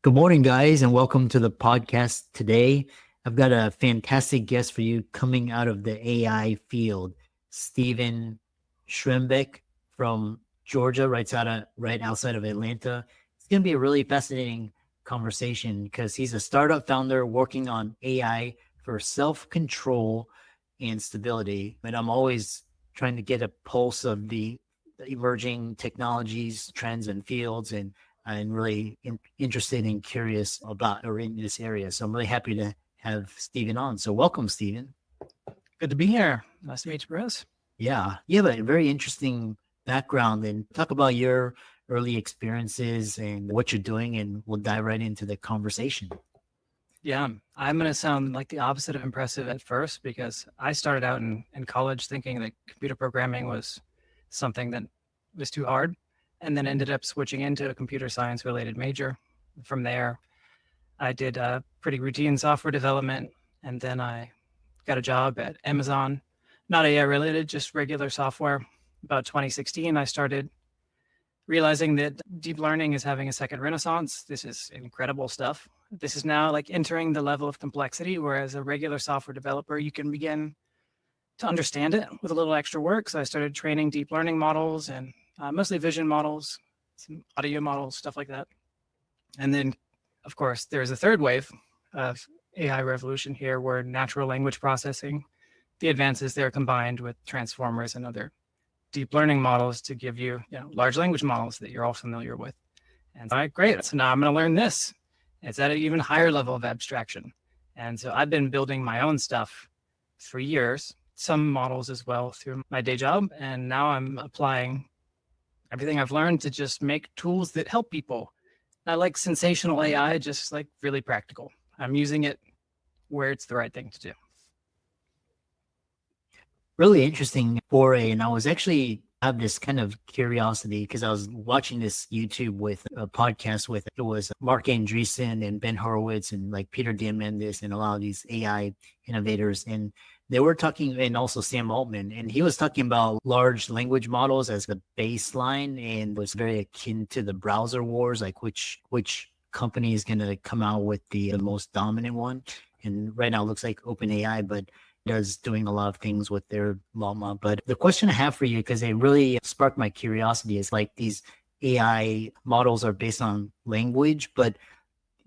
Good morning, guys, and welcome to the podcast today. I've got a fantastic guest for you coming out of the AI field, Stephen Schrembeck from Georgia, right outside of Atlanta. It's going to be a really fascinating conversation because he's a startup founder working on AI for self-control and stability. And I'm always trying to get a pulse of the emerging technologies, trends, and fields, and I'm really interested and curious about or in this area. So I'm really happy to have Stephen on. So welcome, Stephen. Good to be here. Nice to meet you, Bruce. Yeah, you have a very interesting background, and talk about your early experiences and what you're doing, and we'll dive right into the conversation. Yeah, I'm going to sound like the opposite of impressive at first because I started out in college thinking that computer programming was something that was too hard, and then ended up switching into a computer science related major. From there, I did pretty routine software development, and then I got a job at Amazon, not AI related, just regular software. About 2016, I started realizing that deep learning is having a second renaissance. This is incredible stuff. This is now like entering the level of complexity, whereas a regular software developer, you can begin to understand it with a little extra work. So I started training deep learning models and mostly vision models, some audio models, stuff like that. And then, of course, there's a third wave of AI revolution here where natural language processing, the advances there combined with transformers and other deep learning models to give you, large language models that you're all familiar with. And all right, great. So now I'm going to learn this. It's at an even higher level of abstraction. And so I've been building my own stuff for years, some models as well through my day job. And now I'm applying everything I've learned to just make tools that help people. Not like sensational AI, just like really practical. I'm using it where it's the right thing to do. Really interesting foray, and I was actually have this kind of curiosity because I was watching this YouTube with a podcast with it was Mark Andreessen and Ben Horowitz and like Peter Diamandis and a lot of these AI innovators, and they were talking, and also Sam Altman, and he was talking about large language models as the baseline, and was very akin to the browser wars, like which company is going to come out with the most dominant one. And right now it looks like OpenAI, but does doing a lot of things with their llama. But the question I have for you, because it really sparked my curiosity, is like these AI models are based on language, but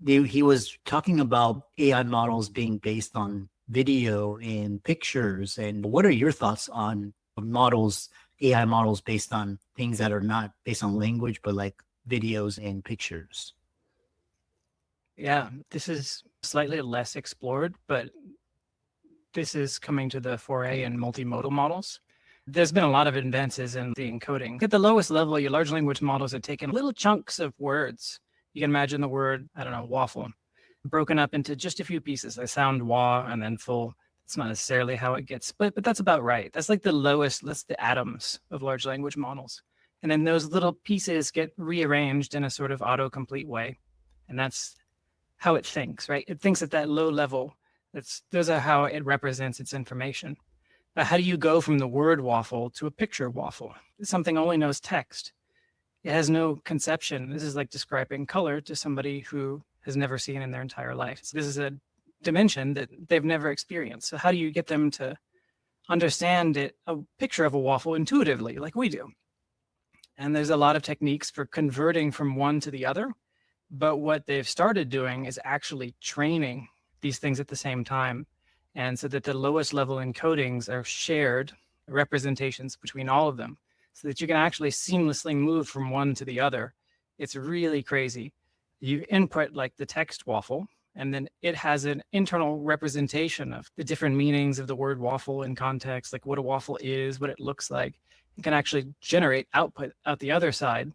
he was talking about AI models being based on video and pictures. And what are your thoughts on models, AI models based on things that are not based on language, but like videos and pictures? Yeah, this is slightly less explored, but this is coming to the foray in multimodal models. There's been a lot of advances in the encoding. At the lowest level, your large language models are taking little chunks of words. You can imagine the word, waffle, broken up into just a few pieces. They sound wa and then full. It's not necessarily how it gets split, but that's about right. That's like the lowest, that's the atoms of large language models. And then those little pieces get rearranged in a sort of autocomplete way. And that's how it thinks, right? It thinks at that low level. Those are how it represents its information. But how do you go from the word waffle to a picture waffle? Something only knows text. It has no conception. This is like describing color to somebody who has never seen in their entire life. So this is a dimension that they've never experienced. So how do you get them to understand a picture of a waffle intuitively like we do? And there's a lot of techniques for converting from one to the other. But what they've started doing is actually training these things at the same time. And so that the lowest level encodings are shared representations between all of them so that you can actually seamlessly move from one to the other. It's really crazy. You input like the text waffle, and then it has an internal representation of the different meanings of the word waffle in context, like what a waffle is, what it looks like. It can actually generate output out the other side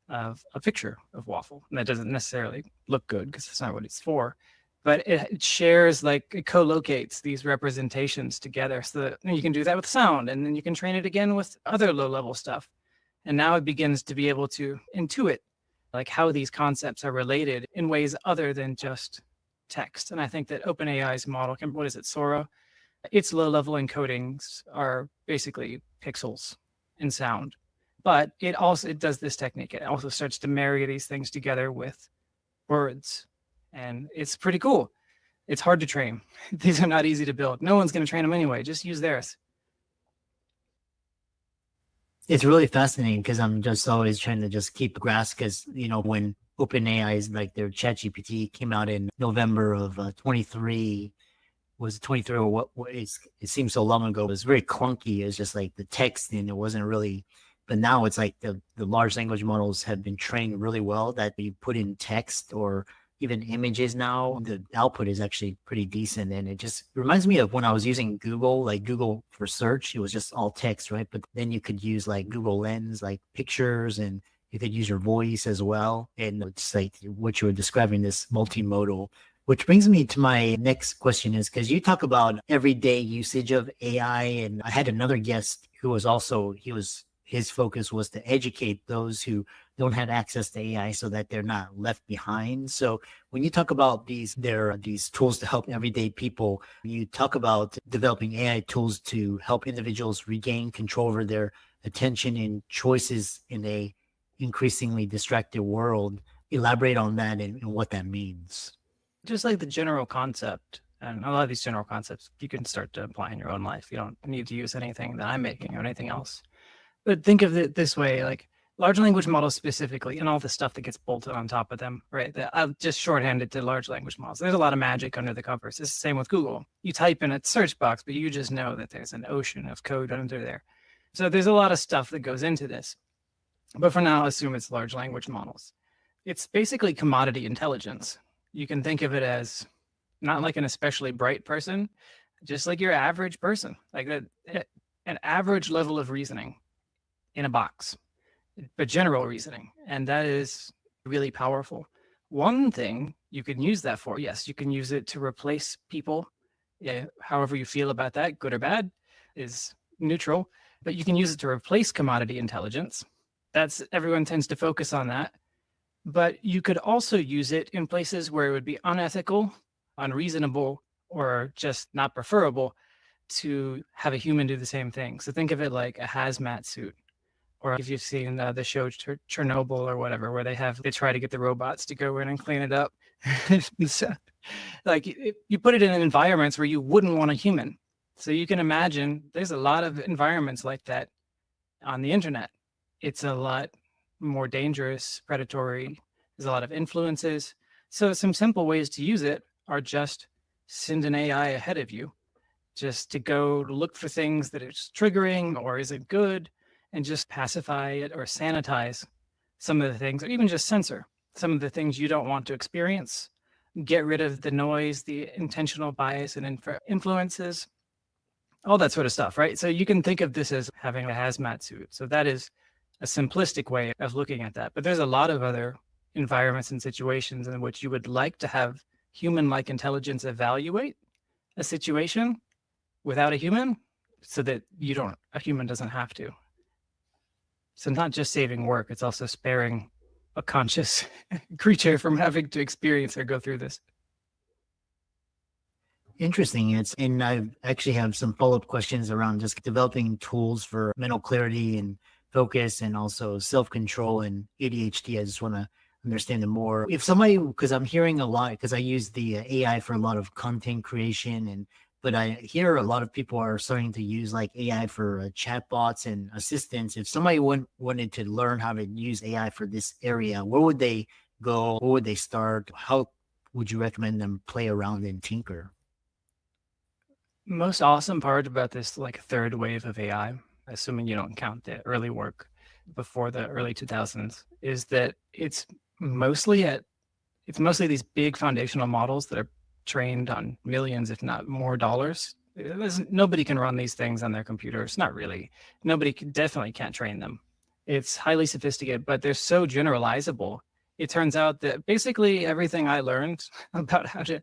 of a picture of waffle. And that doesn't necessarily look good because that's not what it's for. But it shares, like it co-locates these representations together so that you can do that with sound, and then you can train it again with other low-level stuff. And now it begins to be able to intuit like how these concepts are related in ways other than just text. And I think that OpenAI's model, what is it, Sora? Its low-level encodings are basically pixels in sound. But it does this technique. It also starts to marry these things together with words And it's pretty cool. It's hard to train. These are not easy to build. No one's going to train them anyway. Just use theirs. It's really fascinating because I'm just always trying to just keep grasp because, when OpenAI's like their ChatGPT came out in November of 23, was it 23 or it seems so long ago. It was very clunky. It was just like the text and it wasn't really, but now it's like the large language models have been trained really well that you put in text or even images now, the output is actually pretty decent. And it just reminds me of when I was using Google, like Google for search, it was just all text, right? But then you could use like Google Lens, like pictures, and you could use your voice as well. And it's like what you were describing, this multimodal, which brings me to my next question is because you talk about everyday usage of AI. And I had another guest who was also, his focus was to educate those who don't have access to AI so that they're not left behind. So when you talk about these tools to help everyday people, you talk about developing AI tools to help individuals regain control over their attention and choices in a increasingly distracted world. Elaborate on that and what that means. Just like the general concept, and a lot of these general concepts you can start to apply in your own life. You don't need to use anything that I'm making or anything else. But think of it this way, like large language models specifically and all the stuff that gets bolted on top of them, right? I'll just shorthand it to large language models. There's a lot of magic under the covers. It's the same with Google. You type in a search box, but you just know that there's an ocean of code under there. So there's a lot of stuff that goes into this. But for now, assume it's large language models. It's basically commodity intelligence. You can think of it as not like an especially bright person, just like your average person, like an average level of reasoning in a box, but general reasoning. And that is really powerful. One thing you can use that for, yes, you can use it to replace people. Yeah, however you feel about that, good or bad, is neutral, but you can use it to replace commodity intelligence. Everyone tends to focus on that. But you could also use it in places where it would be unethical, unreasonable, or just not preferable to have a human do the same thing. So think of it like a hazmat suit. Or if you've seen the show Chernobyl or whatever, where they try to get the robots to go in and clean it up. So, like you put it in environments where you wouldn't want a human. So you can imagine there's a lot of environments like that on the internet. It's a lot more dangerous, predatory. There's a lot of influences. So some simple ways to use it are just send an AI ahead of you, just to go look for things that it's triggering or isn't good, and just pacify it or sanitize some of the things, or even just censor some of the things you don't want to experience, get rid of the noise, the intentional bias and influences, all that sort of stuff, right? So you can think of this as having a hazmat suit. So that is a simplistic way of looking at that. But there's a lot of other environments and situations in which you would like to have human-like intelligence evaluate a situation without a human so that a human doesn't have to. So not just saving work, it's also sparing a conscious creature from having to experience or go through this. Interesting. And I actually have some follow-up questions around just developing tools for mental clarity and focus and also self-control and ADHD. I just want to understand it more. If somebody, because I'm hearing a lot, because I use the AI for a lot of content creation, but I hear a lot of people are starting to use like AI for chatbots and assistants. If somebody wanted to learn how to use AI for this area, where would they go? Where would they start? How would you recommend them play around and tinker? Most awesome part about this like third wave of AI, assuming you don't count the early work before the early 2000s, is that it's mostly these big foundational models that are trained on millions, if not more dollars. Nobody can run these things on their computers. Not really. Definitely can't train them. It's highly sophisticated, but they're so generalizable. It turns out that basically everything I learned about how to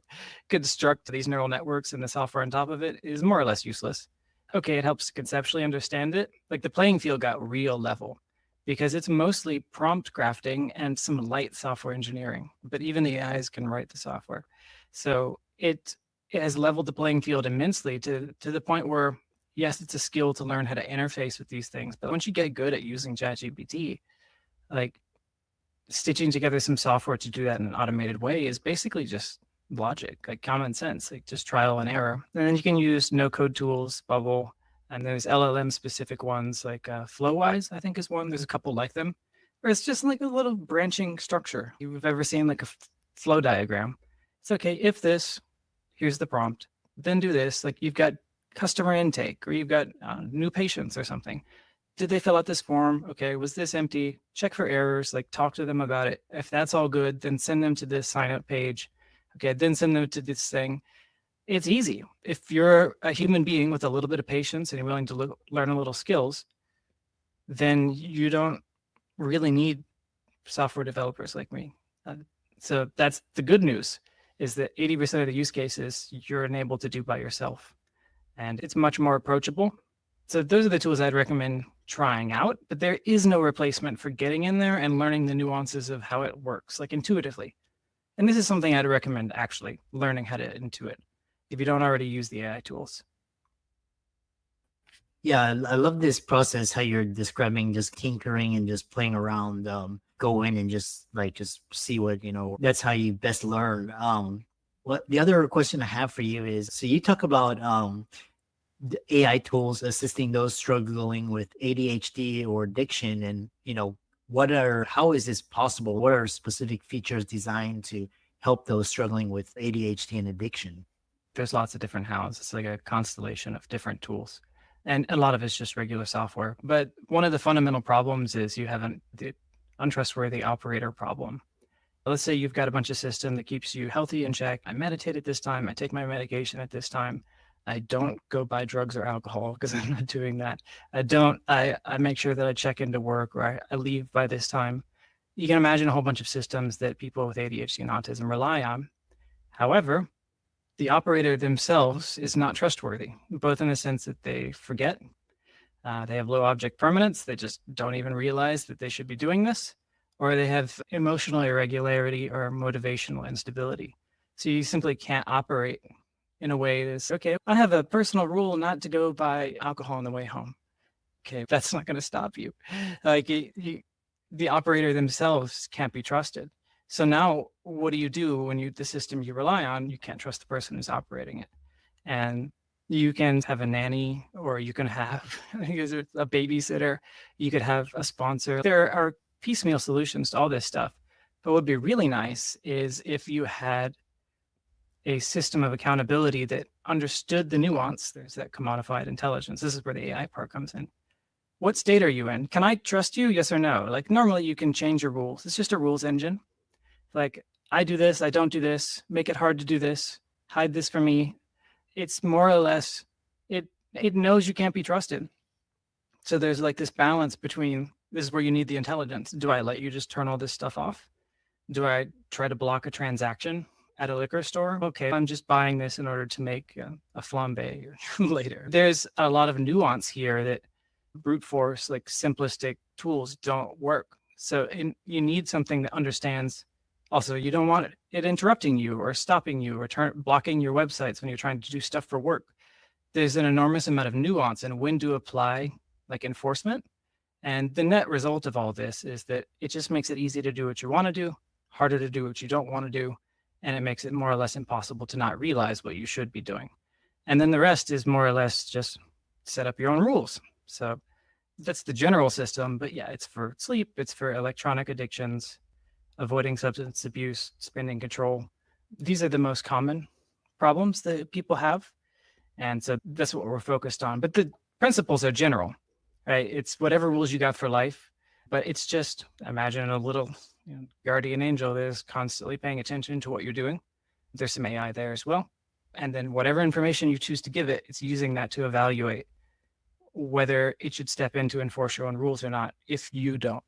construct these neural networks and the software on top of it is more or less useless. Okay, it helps conceptually understand it. Like the playing field got real level because it's mostly prompt crafting and some light software engineering, but even the AIs can write the software. So it has leveled the playing field immensely to the point where, yes, it's a skill to learn how to interface with these things. But once you get good at using ChatGPT, like stitching together some software to do that in an automated way is basically just logic, like common sense, like just trial and error. And then you can use no code tools, Bubble, and there's LLM specific ones like Flowwise, I think is one. There's a couple like them, where it's just like a little branching structure. You've ever seen like a flow diagram? It's okay, if this, here's the prompt, then do this. Like you've got customer intake, or you've got new patients or something. Did they fill out this form? Okay, was this empty? Check for errors, like talk to them about it. If that's all good, then send them to this sign up page. Okay, then send them to this thing. It's easy. If you're a human being with a little bit of patience and you're willing to learn a little skills, then you don't really need software developers like me. So that's the good news, is that 80% of the use cases you're enabled to do by yourself. And it's much more approachable. So those are the tools I'd recommend trying out, but there is no replacement for getting in there and learning the nuances of how it works, like intuitively. And this is something I'd recommend actually learning how to intuit if you don't already use the AI tools. Yeah, I love this process, how you're describing just tinkering and just playing around, go in and just see what, that's how you best learn. What the other question I have for you is, so you talk about the AI tools assisting those struggling with ADHD or addiction, and how is this possible? What are specific features designed to help those struggling with ADHD and addiction? There's lots of different hows. It's like a constellation of different tools. And a lot of it's just regular software. But one of the fundamental problems is you have the untrustworthy operator problem. Let's say you've got a bunch of system that keeps you healthy and check. I meditate at this time. I take my medication at this time. I don't go buy drugs or alcohol because I'm not doing that. I make sure that I check into work, or I leave by this time. You can imagine a whole bunch of systems that people with ADHD and autism rely on. However, the operator themselves is not trustworthy, both in the sense that they forget, they have low object permanence, they just don't even realize that they should be doing this, or they have emotional irregularity or motivational instability. So you simply can't operate in a way that's, okay, I have a personal rule not to go buy alcohol on the way home. Okay, that's not going to stop you. Like the operator themselves can't be trusted. So now what do you do when the system you rely on, you can't trust the person who's operating it? And you can have a nanny, or you can have a babysitter, you could have a sponsor. There are piecemeal solutions to all this stuff. But what would be really nice is if you had a system of accountability that understood the nuance. There's that commodified intelligence. This is where the AI part comes in. What state are you in? Can I trust you? Yes or no? Like normally you can change your rules. It's just a rules engine. Like I do this, I don't do this, make it hard to do this, hide this from me. It's more or less, it knows you can't be trusted. So there's like this balance between, this is where you need the intelligence. Do I let you just turn all this stuff off? Do I try to block a transaction at a liquor store? Okay, I'm just buying this in order to make a flambe later. There's a lot of nuance here that brute force, like simplistic tools don't work. So you need something that understands. Also, you don't want it interrupting you or stopping you or blocking your websites when you're trying to do stuff for work. There's an enormous amount of nuance in when to apply like enforcement. And the net result of all this is that it just makes it easy to do what you want to do, harder to do what you don't want to do. And it makes it more or less impossible to not realize what you should be doing. And then the rest is more or less just set up your own rules. So that's the general system. But yeah, it's for sleep, it's for electronic addictions, avoiding substance abuse, spending control. These are the most common problems that people have. And so that's what we're focused on. But the principles are general, right? It's whatever rules you got for life, but it's just imagine a little guardian angel that is constantly paying attention to what you're doing. There's some AI there as well. And then whatever information you choose to give it, it's using that to evaluate whether it should step in to enforce your own rules or not if you don't.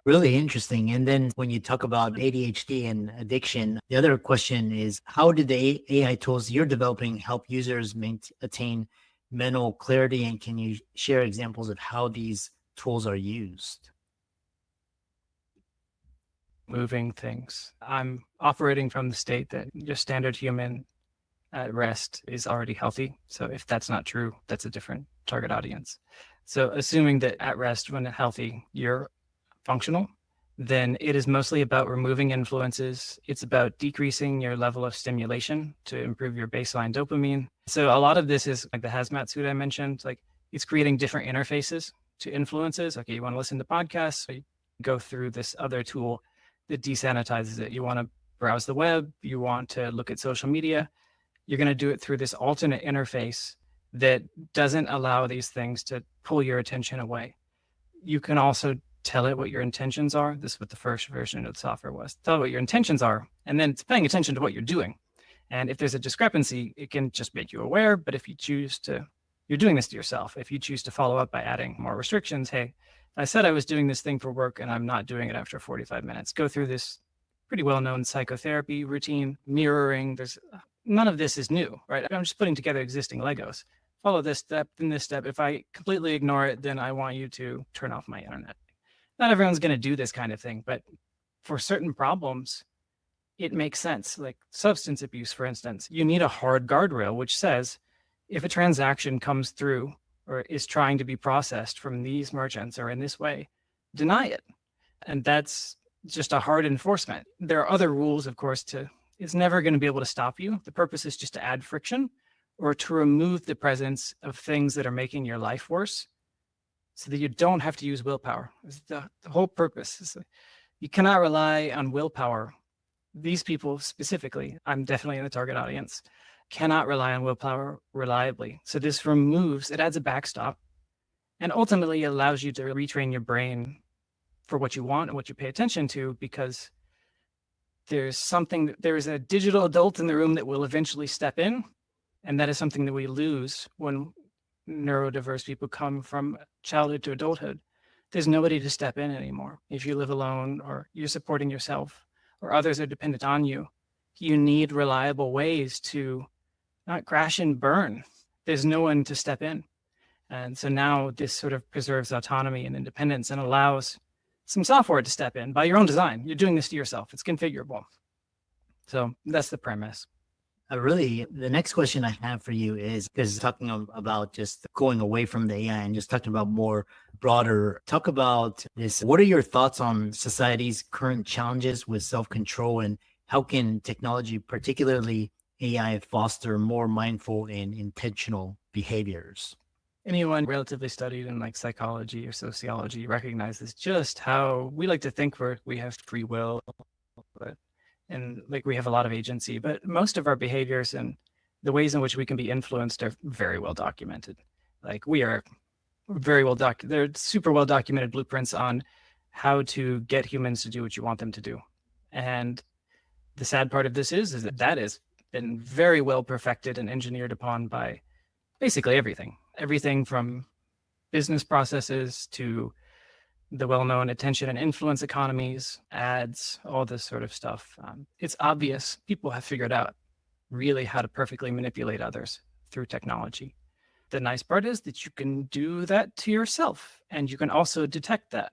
Really interesting. And then when you talk about ADHD and addiction, the other question is, how did the AI tools you're developing help users attain mental clarity? And can you share examples of how these tools are used? Moving things. I'm operating from the state that your standard human at rest is already healthy. So if that's not true, that's a different target audience. So assuming that at rest, when healthy, you're functional, then it is mostly about removing influences. It's about decreasing your level of stimulation to improve your baseline dopamine. So a lot of this is like the hazmat suit I mentioned, like it's creating different interfaces to influences. Okay, you want to listen to podcasts, so you go through this other tool that desanitizes it. You want to browse the web, you want to look at social media, you're going to do it through this alternate interface that doesn't allow these things to pull your attention away. You can also tell it what your intentions are. This is what the first version of the software was. Tell it what your intentions are, and then it's paying attention to what you're doing. And if there's a discrepancy, it can just make you aware. But if you choose to, you're doing this to yourself. If you choose to follow up by adding more restrictions, hey, I said I was doing this thing for work and I'm not doing it after 45 minutes. Go through this pretty well-known psychotherapy routine, mirroring. There's none of this is new, right? I'm just putting together existing Legos. Follow this step, then this step. If I completely ignore it, then I want you to turn off my internet. Not everyone's going to do this kind of thing, but for certain problems, it makes sense. Like substance abuse, for instance, you need a hard guardrail, which says if a transaction comes through or is trying to be processed from these merchants or in this way, deny it. And that's just a hard enforcement. There are other rules, of course, it's never going to be able to stop you. The purpose is just to add friction or to remove the presence of things that are making your life worse so that you don't have to use willpower. The whole purpose is you cannot rely on willpower. These people specifically, I'm definitely in the target audience, cannot rely on willpower reliably. So this it adds a backstop, and ultimately allows you to retrain your brain for what you want and what you pay attention to, because there is a digital adult in the room that will eventually step in. And that is something that we lose when neurodiverse people come from childhood to adulthood. There's nobody to step in anymore. If you live alone or you're supporting yourself or others are dependent on you, you need reliable ways to not crash and burn. There's no one to step in. And so now this sort of preserves autonomy and independence and allows some software to step in by your own design. You're doing this to yourself. It's configurable. So that's the premise. The next question I have for you is, because talking about just going away from the AI and just talking about more broader, talk about this. What are your thoughts on society's current challenges with self-control, and how can technology, particularly AI, foster more mindful and intentional behaviors? Anyone relatively studied in like psychology or sociology recognizes just how we like to think we have free will, and like we have a lot of agency, but most of our behaviors and the ways in which we can be influenced are very well documented. Like we are very well they're super well documented blueprints on how to get humans to do what you want them to do. And the sad part of this is that has been very well perfected and engineered upon by basically everything from business processes to the well-known attention and influence economies, ads, all this sort of stuff. It's obvious people have figured out really how to perfectly manipulate others through technology. The nice part is that you can do that to yourself, and you can also detect that,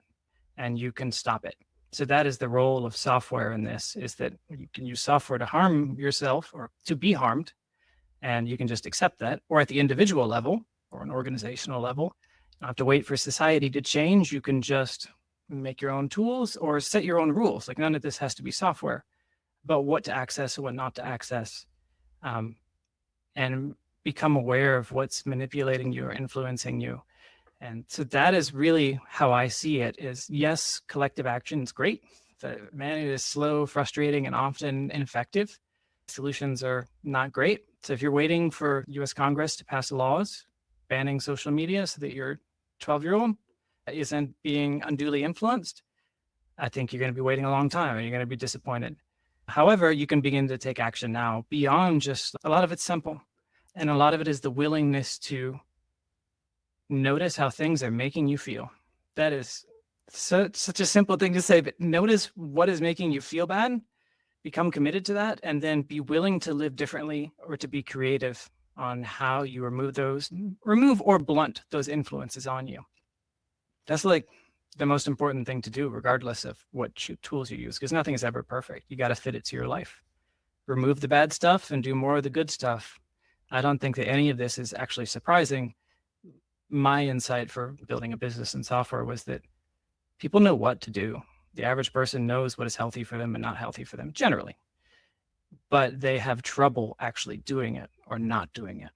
and you can stop it. So that is the role of software in this, is that you can use software to harm yourself or to be harmed, and you can just accept that. Or at the individual level or an organizational level, you don't have to wait for society to change. You can just make your own tools or set your own rules. Like none of this has to be software, but what to access and what not to access, and become aware of what's manipulating you or influencing you. And so that is really how I see it is, yes, collective action is great. It is slow, frustrating, and often ineffective. Solutions are not great. So if you're waiting for US Congress to pass laws banning social media so that your 12-year-old isn't being unduly influenced, I think you're going to be waiting a long time and you're going to be disappointed. However, you can begin to take action now beyond just, a lot of it's simple. And a lot of it is the willingness to notice how things are making you feel. That is such a simple thing to say, but notice what is making you feel bad, become committed to that, and then be willing to live differently or to be creative on how you remove or blunt those influences on you. That's like the most important thing to do, regardless of what tools you use, because nothing is ever perfect. You got to fit it to your life. Remove the bad stuff and do more of the good stuff. I don't think that any of this is actually surprising. My insight for building a business in software was that people know what to do. The average person knows what is healthy for them and not healthy for them generally, but they have trouble actually doing it or not doing it.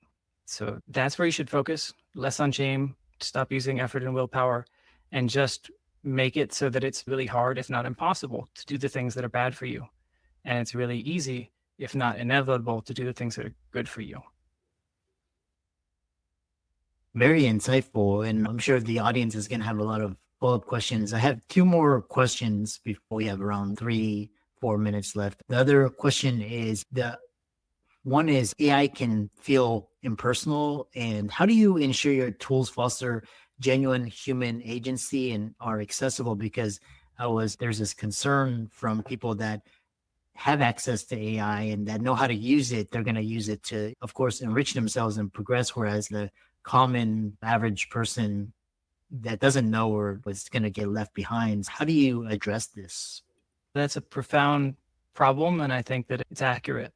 So that's where you should focus, less on shame, stop using effort and willpower, and just make it so that it's really hard, if not impossible, to do the things that are bad for you. And it's really easy, if not inevitable, to do the things that are good for you. Very insightful. And I'm sure the audience is going to have a lot of follow-up questions. I have two more questions before we have around 3-4 minutes left. The other question is one is AI can feel impersonal, and how do you ensure your tools foster genuine human agency and are accessible? Because there's this concern from people that have access to AI and that know how to use it. They're going to use it to, of course, enrich themselves and progress, whereas the common average person that doesn't know or was going to get left behind. How do you address this? That's a profound problem, and I think that it's accurate.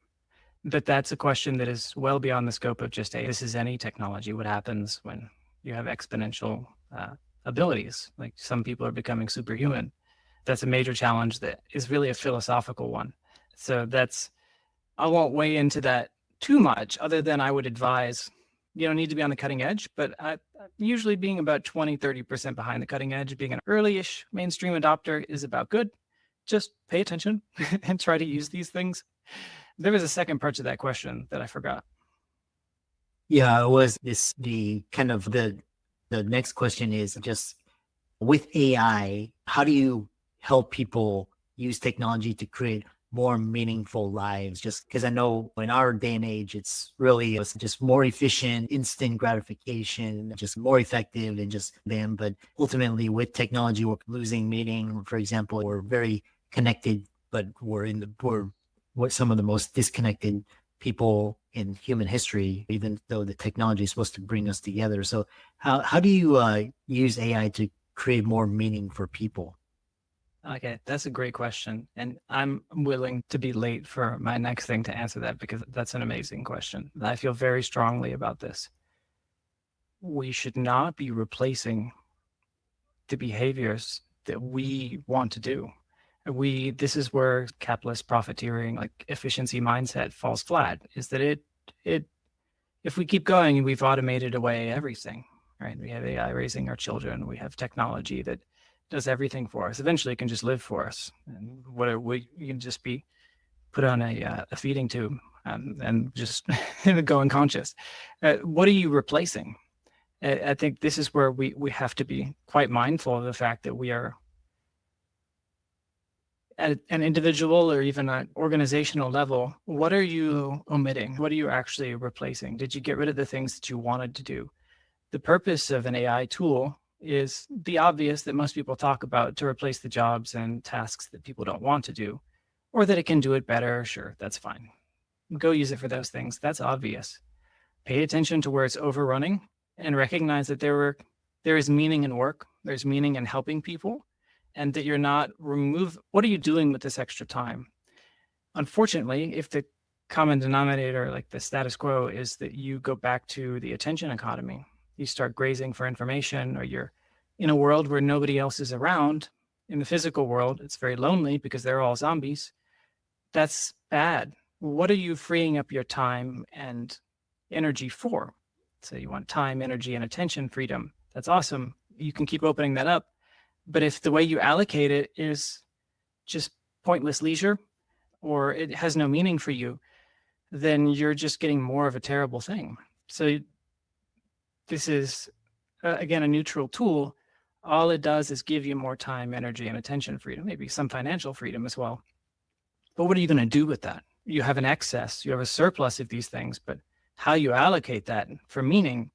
But that's a question that is well beyond the scope of just this is any technology. What happens when you have exponential abilities? Like some people are becoming superhuman. That's a major challenge that is really a philosophical one. So I won't weigh into that too much, other than I would advise, you don't need to be on the cutting edge, but usually being about 20-30% behind the cutting edge, being an early-ish mainstream adopter is about good. Just pay attention and try to use these things. There was a second part to that question that I forgot. Yeah, it was the next question is just with AI, how do you help people use technology to create more meaningful lives? Just because I know in our day and age, it's just more efficient, instant gratification, just more effective and just them. But ultimately with technology, we're losing meaning. For example, we're very connected, but we're some of the most disconnected people in human history, even though the technology is supposed to bring us together. So how do you use AI to create more meaning for people? Okay, that's a great question. And I'm willing to be late for my next thing to answer that, because that's an amazing question. I feel very strongly about this. We should not be replacing the behaviors that we want to do. This is where capitalist profiteering, like efficiency mindset, falls flat, is that if we keep going, we've automated away everything, right? We have AI raising our children. We have technology that does everything for us. Eventually it can just live for us. And you can just be put on a feeding tube and just go unconscious. What are you replacing? I think this is where we have to be quite mindful of the fact that we are at an individual or even an organizational level. What are you omitting? What are you actually replacing? Did you get rid of the things that you wanted to do? The purpose of an AI tool is the obvious that most people talk about, to replace the jobs and tasks that people don't want to do, or that it can do it better. Sure, that's fine. Go use it for those things. That's obvious. Pay attention to where it's overrunning and recognize that there is meaning in work. There's meaning in helping people, and that you're not what are you doing with this extra time? Unfortunately, if the common denominator, like the status quo, is that you go back to the attention economy, you start grazing for information, or you're in a world where nobody else is around. In the physical world, it's very lonely because they're all zombies. That's bad. What are you freeing up your time and energy for? So you want time, energy, and attention freedom. That's awesome. You can keep opening that up. But if the way you allocate it is just pointless leisure, or it has no meaning for you, then you're just getting more of a terrible thing. So this is, again, a neutral tool. All it does is give you more time, energy, and attention freedom, maybe some financial freedom as well. But what are you going to do with that? You have an excess, you have a surplus of these things, but how you allocate that for meaning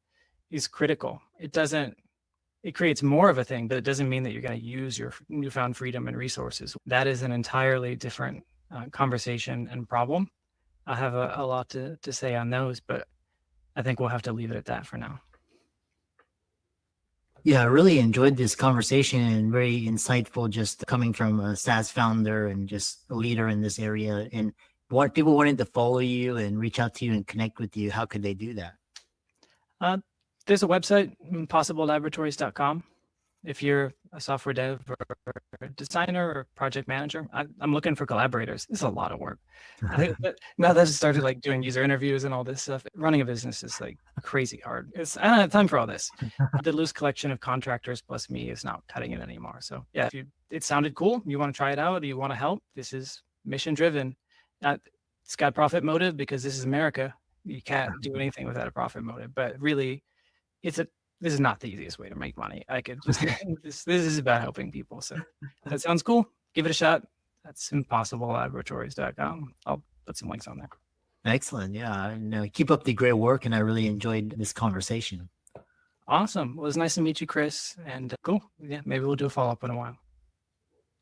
is critical. It creates more of a thing, but it doesn't mean that you're going to use your newfound freedom and resources. That is an entirely different conversation and problem. I have a lot to say on those, but I think we'll have to leave it at that for now. Yeah, I really enjoyed this conversation and very insightful, just coming from a SaaS founder and just a leader in this area. And what people wanted to follow you and reach out to you and connect with you, how could they do that? There's a website, possiblelaboratories.com. If you're a software dev or a designer or project manager, I'm looking for collaborators. It's a lot of work. But now that I started like doing user interviews and all this stuff, running a business is like crazy hard. I don't have time for all this. The loose collection of contractors plus me is not cutting it anymore. So yeah, if it sounded cool, you want to try it out, you want to help, this is mission driven. It's got profit motive because this is America. You can't do anything without a profit motive, but really this is not the easiest way to make money. I could just, this is about helping people. So that sounds cool. Give it a shot. That's impossiblelaboratories.com. I'll put some links on there. Excellent. Yeah. And keep up the great work. And I really enjoyed this conversation. Awesome. Well, it was nice to meet you, Chris. And cool. Yeah, maybe we'll do a follow-up in a while.